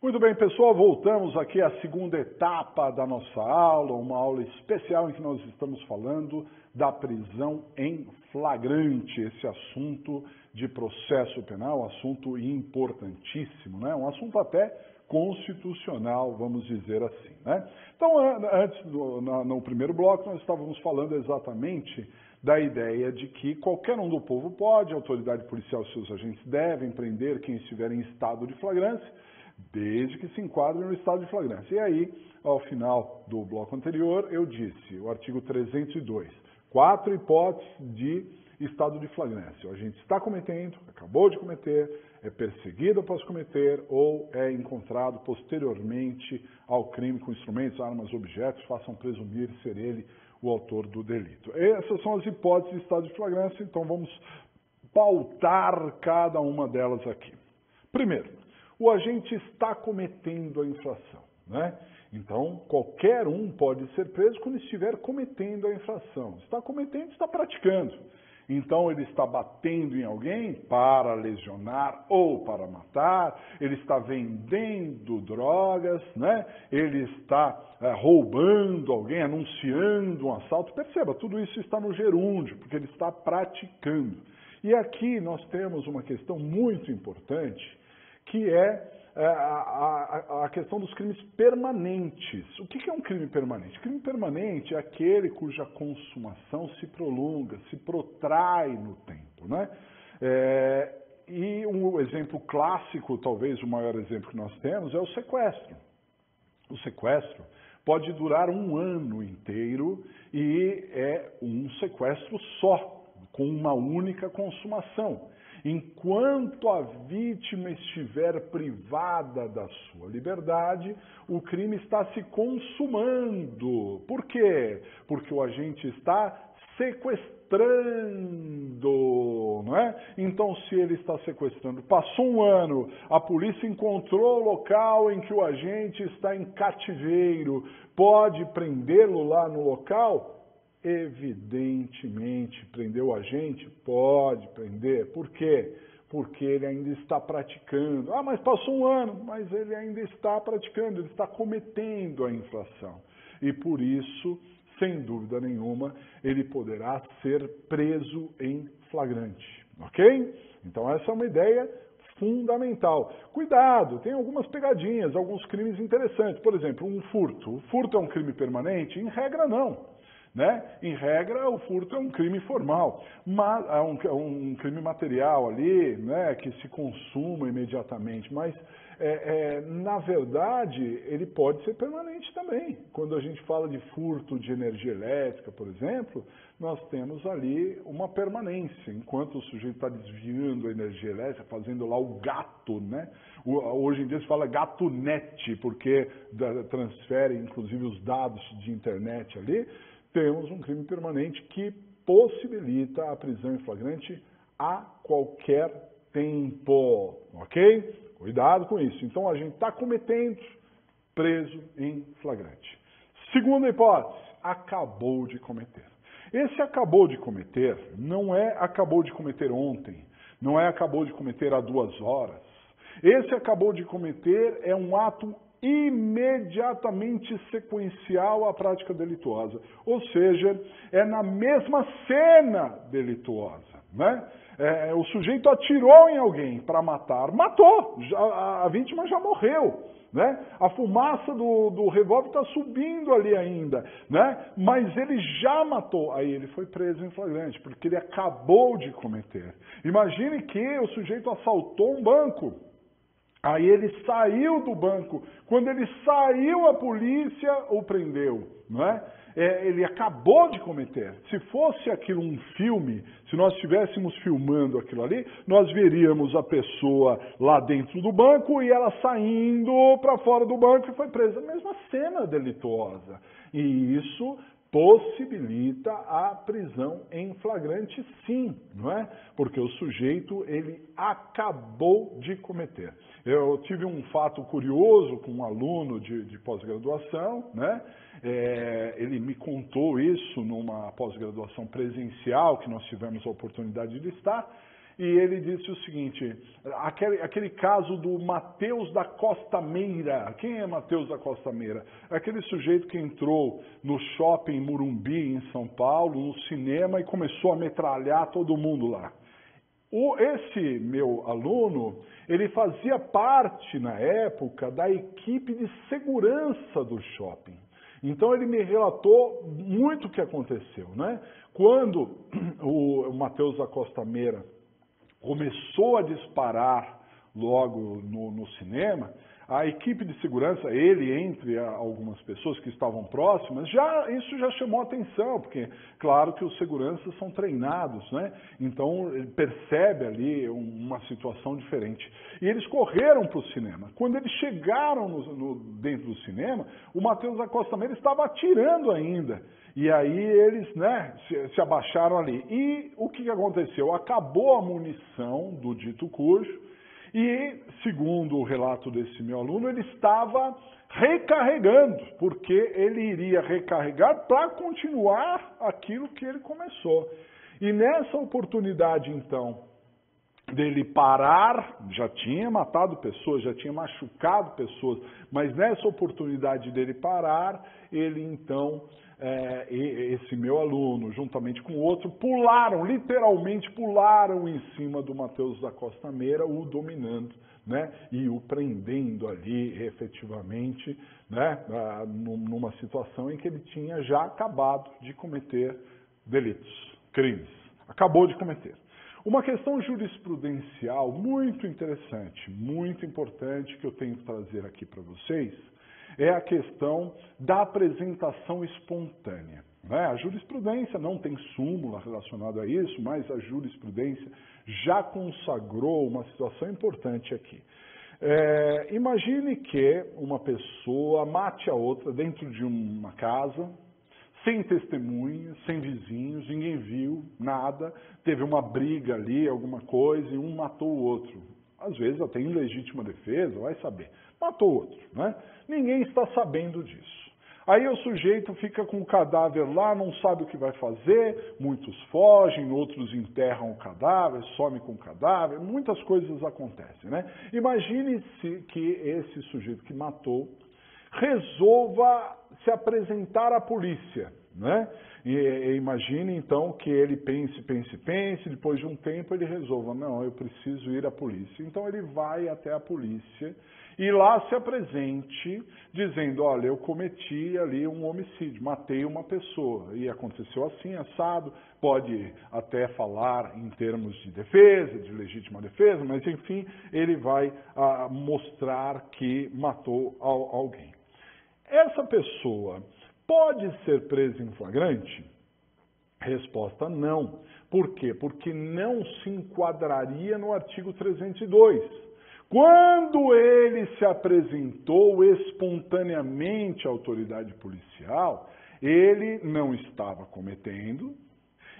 Muito bem, pessoal, voltamos aqui à segunda etapa da nossa aula, uma aula especial em que nós estamos falando da prisão em flagrante, esse assunto de processo penal, assunto importantíssimo, né? Um assunto até constitucional, vamos dizer assim, né? Então, antes, no primeiro bloco, nós estávamos falando exatamente da ideia de que qualquer um do povo pode, a autoridade policial e seus agentes devem prender quem estiver em estado de flagrância, desde que se enquadre no estado de flagrância. E aí, ao final do bloco anterior, eu disse, o artigo 302, 4 hipóteses de estado de flagrância. O agente está cometendo, acabou de cometer, é perseguido após cometer ou é encontrado posteriormente ao crime com instrumentos, armas, objetos, façam presumir ser ele o autor do delito. Essas são as hipóteses de estado de flagrância, então vamos pautar cada uma delas aqui. Primeiro, o agente está cometendo a infração, né? Então, qualquer um pode ser preso quando estiver cometendo a infração. Está cometendo, está praticando. Então, ele está batendo em alguém para lesionar ou para matar, ele está vendendo drogas, né? Ele está roubando alguém, anunciando um assalto. Perceba, tudo isso está no gerúndio, porque ele está praticando. E aqui nós temos uma questão muito importante, que é a questão dos crimes permanentes. O que é um crime permanente? Crime permanente é aquele cuja consumação se prolonga, se protrai no tempo, né? E um exemplo clássico, talvez o maior exemplo que nós temos, é o sequestro. O sequestro pode durar um ano inteiro e é um sequestro só, com uma única consumação. Enquanto a vítima estiver privada da sua liberdade, o crime está se consumando. Por quê? Porque o agente está sequestrando, não é? Então, se ele está sequestrando, passou um ano, a polícia encontrou o local em que o agente está em cativeiro, pode prendê-lo lá no local? Evidentemente, prender o agente? Pode prender. Por quê? Porque ele ainda está praticando. Ah, mas passou um ano, mas ele ainda está praticando, ele está cometendo a infração. E por isso, sem dúvida nenhuma, ele poderá ser preso em flagrante. Ok? Então essa é uma ideia fundamental. Cuidado, tem algumas pegadinhas, alguns crimes interessantes. Por exemplo, um furto. O furto é um crime permanente? Em regra, não. Né? Em regra, o furto é um crime formal, mas é um crime material ali, né, que se consuma imediatamente, mas na verdade ele pode ser permanente também. Quando a gente fala de furto de energia elétrica, por exemplo, nós temos ali uma permanência, enquanto o sujeito está desviando a energia elétrica, fazendo lá o gato, né? Hoje em dia se fala gato net, porque transfere inclusive os dados de internet ali. Temos um crime permanente que possibilita a prisão em flagrante a qualquer tempo, ok? Cuidado com isso. Então, a gente está cometendo, preso em flagrante. Segunda hipótese, acabou de cometer. Esse acabou de cometer não é acabou de cometer ontem, não é acabou de cometer há 2 horas. Esse acabou de cometer é um ato imediatamente sequencial à prática delituosa, ou seja, é na mesma cena delituosa, né? O sujeito atirou em alguém para matar, matou, a vítima já morreu, né? A fumaça do revólver está subindo ali ainda, né? Mas ele já matou, aí ele foi preso em flagrante, porque ele acabou de cometer. Imagine que o sujeito assaltou um banco. Aí ele saiu do banco. Quando ele saiu, a polícia o prendeu, não é? Ele acabou de cometer. Se fosse aquilo um filme, se nós estivéssemos filmando aquilo ali, nós veríamos a pessoa lá dentro do banco e ela saindo para fora do banco e foi presa. A mesma cena delituosa. E isso possibilita a prisão em flagrante, sim, não é? Porque o sujeito, ele acabou de cometer. Eu tive um fato curioso com um aluno de pós-graduação, né? Ele me contou isso numa pós-graduação presencial que nós tivemos a oportunidade de estar, e ele disse o seguinte, aquele caso do Matheus da Costa Meira. Quem é Matheus da Costa Meira? Aquele sujeito que entrou no shopping Morumbi, em São Paulo, no cinema, e começou a metralhar todo mundo lá. Esse meu aluno, ele fazia parte, na época, da equipe de segurança do shopping. Então ele me relatou muito o que aconteceu, né? Quando o Matheus da Costa Meira começou a disparar logo no cinema, a equipe de segurança, ele entre algumas pessoas que estavam próximas, isso já chamou atenção, porque claro que os seguranças são treinados, né? Então ele percebe ali uma situação diferente. E eles correram para o cinema. Quando eles chegaram dentro do cinema, o Matheus da Costa Meira estava atirando ainda. E aí eles, né, se abaixaram ali. E o que aconteceu? Acabou a munição do dito cujo. E, segundo o relato desse meu aluno, ele estava recarregando, porque ele iria recarregar para continuar aquilo que ele começou. E nessa oportunidade, então, dele parar, já tinha matado pessoas, já tinha machucado pessoas, mas nessa oportunidade dele parar, ele então, esse meu aluno, juntamente com outro, literalmente pularam em cima do Matheus da Costa Meira, o dominando, né, e o prendendo ali efetivamente, né, numa situação em que ele tinha já acabado de cometer delitos, crimes, acabou de cometer. Uma questão jurisprudencial muito interessante, muito importante que eu tenho que trazer aqui para vocês é a questão da apresentação espontânea. Né? A jurisprudência não tem súmula relacionada a isso, mas a jurisprudência já consagrou uma situação importante aqui. Imagine que uma pessoa mate a outra dentro de uma casa, sem testemunhas, sem vizinhos, ninguém viu nada, teve uma briga ali, alguma coisa, e um matou o outro. Às vezes até em legítima defesa, vai saber. Matou o outro, né? Ninguém está sabendo disso. Aí o sujeito fica com o cadáver lá, não sabe o que vai fazer, muitos fogem, outros enterram o cadáver, somem com o cadáver, muitas coisas acontecem, né? Imagine-se que esse sujeito que matou resolva se apresentar à polícia, né? E imagine então que ele pense, depois de um tempo ele resolva, não, eu preciso ir à polícia. Então ele vai até a polícia e lá se apresente dizendo, olha, eu cometi ali um homicídio, matei uma pessoa e aconteceu assim, assado, pode até falar em termos de defesa, de legítima defesa, mas enfim, ele vai mostrar que matou alguém. Essa pessoa pode ser presa em flagrante? Resposta não. Por quê? Porque não se enquadraria no artigo 302. Quando ele se apresentou espontaneamente à autoridade policial, ele não estava cometendo,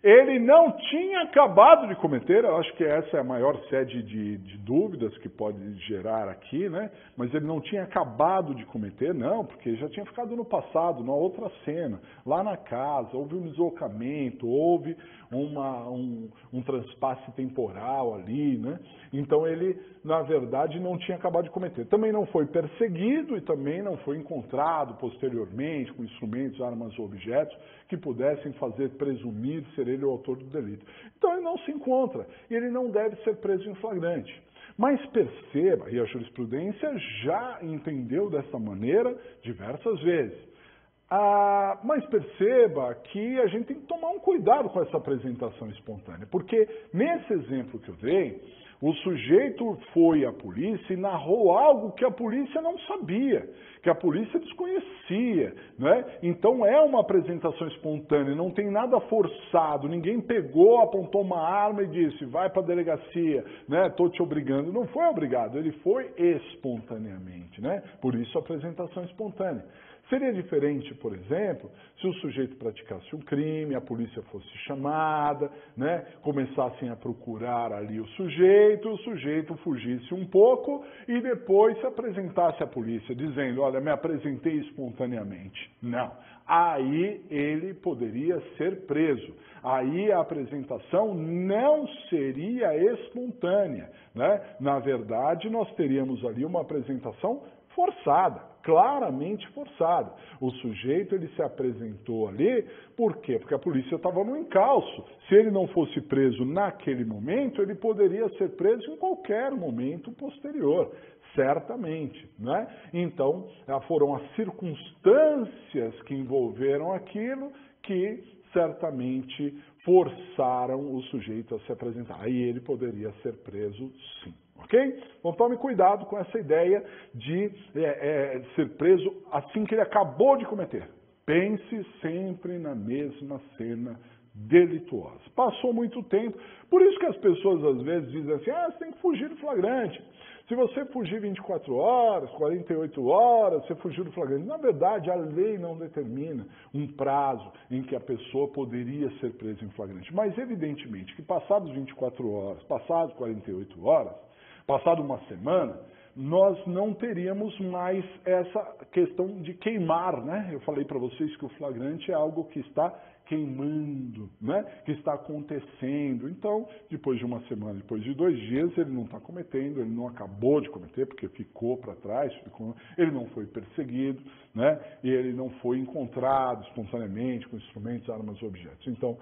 ele não tinha acabado de cometer, eu acho que essa é a maior sede de dúvidas que pode gerar aqui, né? Mas ele não tinha acabado de cometer, não, porque já tinha ficado no passado, numa outra cena, lá na casa, houve um deslocamento, houve um transpasse temporal ali, né? Então ele, na verdade, não tinha acabado de cometer. Também não foi perseguido e também não foi encontrado posteriormente com instrumentos, armas ou objetos que pudessem fazer presumir ser ele o autor do delito. Então ele não se encontra e ele não deve ser preso em flagrante. Mas perceba, e a jurisprudência já entendeu dessa maneira diversas vezes, mas perceba que a gente tem que tomar um cuidado com essa apresentação espontânea, porque nesse exemplo que eu dei, o sujeito foi à polícia e narrou algo que a polícia não sabia, que a polícia desconhecia, né? Então é uma apresentação espontânea, não tem nada forçado, ninguém pegou, apontou uma arma e disse, vai para a delegacia, né? Estou te obrigando. Não foi obrigado, ele foi espontaneamente, né? Por isso a apresentação espontânea. Seria diferente, por exemplo, se o sujeito praticasse um crime, a polícia fosse chamada, né, começassem a procurar ali o sujeito fugisse um pouco e depois se apresentasse à polícia dizendo, olha, me apresentei espontaneamente. Não. Aí ele poderia ser preso. Aí a apresentação não seria espontânea, né? Na verdade, nós teríamos ali uma apresentação forçada, claramente forçada. O sujeito ele se apresentou ali, por quê? Porque a polícia estava no encalço. Se ele não fosse preso naquele momento, ele poderia ser preso em qualquer momento posterior. Certamente, né? Então, foram as circunstâncias que envolveram aquilo que certamente forçaram o sujeito a se apresentar. Aí ele poderia ser preso, sim. Ok? Então tome cuidado com essa ideia de ser preso assim que ele acabou de cometer. Pense sempre na mesma cena delituosa. Passou muito tempo, por isso que as pessoas às vezes dizem assim, você tem que fugir do flagrante. Se você fugir 24 horas, 48 horas, você fugiu do flagrante. Na verdade, a lei não determina um prazo em que a pessoa poderia ser presa em flagrante. Mas, evidentemente, que passados 24 horas, passados 48 horas, passado uma semana, nós não teríamos mais essa questão de queimar, né? Eu falei para vocês que o flagrante é algo que está queimando, né? Que está acontecendo. Então, depois de uma semana, depois de 2 dias, ele não está cometendo, ele não acabou de cometer, porque ficou para trás, ele não foi perseguido, né? E ele não foi encontrado espontaneamente com instrumentos, armas, objetos. Então,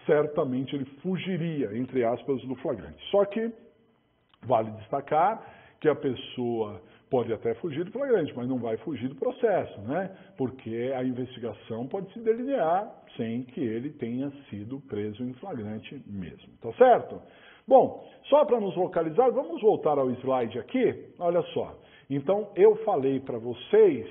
certamente ele fugiria, entre aspas, do flagrante. Só que vale destacar que a pessoa pode até fugir do flagrante, mas não vai fugir do processo, né? Porque a investigação pode se delinear sem que ele tenha sido preso em flagrante mesmo, tá certo? Bom, só para nos localizar, vamos voltar ao slide aqui, olha só. Então, eu falei para vocês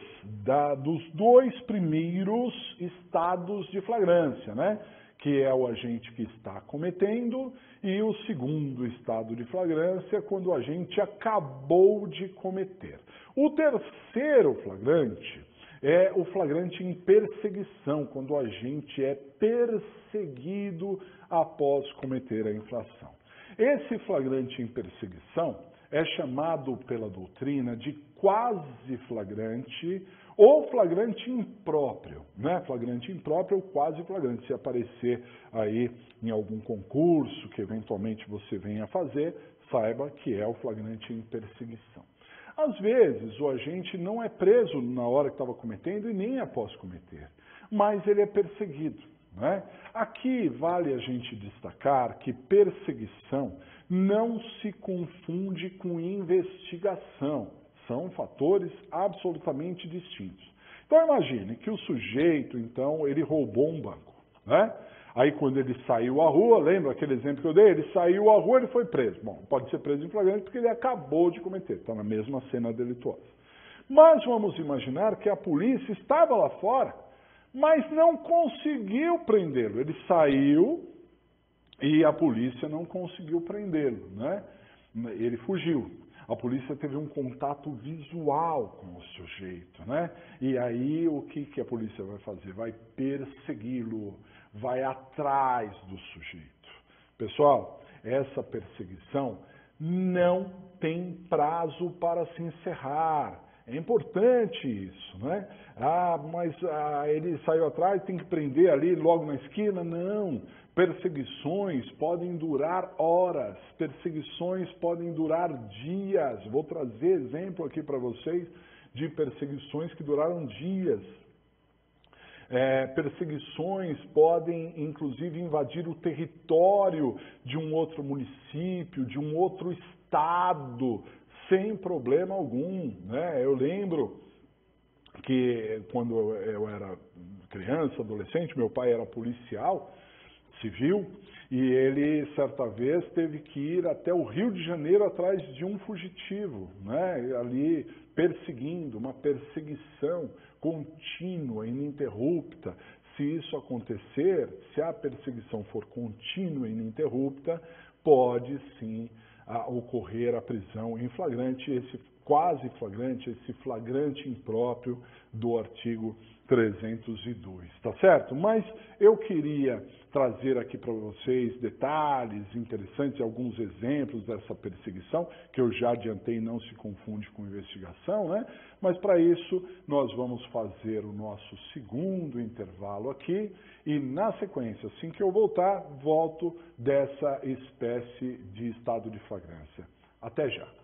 dos 2 primeiros estados de flagrância, né? Que é o agente que está cometendo, e o segundo estado de flagrância, quando o agente acabou de cometer. O terceiro flagrante é o flagrante em perseguição, quando o agente é perseguido após cometer a infração. Esse flagrante em perseguição é chamado pela doutrina de quase flagrante ou flagrante impróprio, né? Flagrante impróprio ou quase flagrante. Se aparecer aí em algum concurso que eventualmente você venha fazer, saiba que é o flagrante em perseguição. Às vezes, o agente não é preso na hora que estava cometendo e nem após cometer, mas ele é perseguido, né? Aqui vale a gente destacar que perseguição não se confunde com investigação. São fatores absolutamente distintos. Então imagine que o sujeito, então, ele roubou um banco, né? Aí quando ele saiu à rua, lembra aquele exemplo que eu dei? Ele saiu à rua, ele foi preso. Bom, pode ser preso em flagrante porque ele acabou de cometer, está na mesma cena delituosa. Mas vamos imaginar que a polícia estava lá fora, mas não conseguiu prendê-lo. Ele saiu e a polícia não conseguiu prendê-lo, né? Ele fugiu. A polícia teve um contato visual com o sujeito, né? E aí o que a polícia vai fazer? Vai persegui-lo, vai atrás do sujeito. Pessoal, essa perseguição não tem prazo para se encerrar. É importante isso, né? Mas ele saiu atrás, tem que prender ali logo na esquina? Não. Perseguições podem durar horas, perseguições podem durar dias. Vou trazer exemplo aqui para vocês de perseguições que duraram dias. Perseguições podem, inclusive, invadir o território de um outro município, de um outro estado, sem problema algum, né? Eu lembro que quando eu era criança, adolescente, meu pai era policial civil e ele, certa vez, teve que ir até o Rio de Janeiro atrás de um fugitivo, né? Ali perseguindo, uma perseguição contínua, ininterrupta. Se isso acontecer, se a perseguição for contínua e ininterrupta, pode sim ocorrer a prisão em flagrante. Esse quase flagrante, esse flagrante impróprio do artigo 302, tá certo? Mas eu queria trazer aqui para vocês detalhes interessantes, alguns exemplos dessa perseguição, que eu já adiantei, não se confunde com investigação, né? Mas para isso nós vamos fazer o nosso segundo intervalo aqui e na sequência, assim que eu voltar, volto dessa espécie de estado de flagrância. Até já!